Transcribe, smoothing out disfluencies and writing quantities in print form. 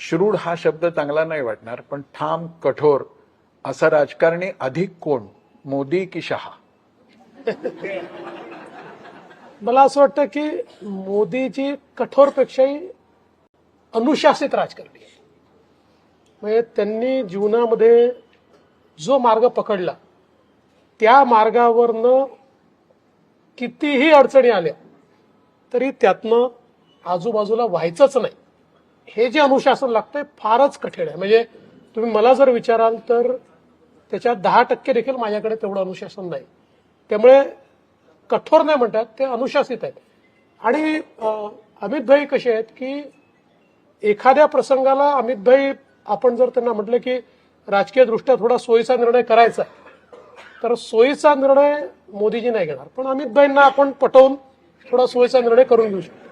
Shrewd हा शब्द चांगला नाही वाटणार, पण ठाम कठोर असा राजकारणी अधिक कोण, मोदी की शहा? मला असं वाटतं की मोदीजी कठोरपेक्षाही अनुशासित राजकारणी आहे. म्हणजे त्यांनी जीवनामध्ये जो मार्ग पकडला त्या मार्गावरनं कितीही अडचणी आल्या तरी त्यातनं आजूबाजूला व्हायचंच नाही. हे जे अनुशासन लागतंय फारच कठीण आहे. म्हणजे तुम्ही मला जर विचाराल तर त्याच्यात 10% देखील माझ्याकडे तेवढं अनुशासन नाही. त्यामुळे कठोर नाही म्हणतात, ते अनुशासित आहेत. आणि अमित भाई कसे आहेत की एखाद्या प्रसंगाला अमित भाई आपण जर त्यांना म्हटलं की राजकीय दृष्ट्या थोडा सोयीचा निर्णय करायचा तर सोयीचा निर्णय मोदीजी नाही घेणार, पण अमित भाईंना आपण पटवून थोडा सोयीचा निर्णय करून घेऊ शकतो.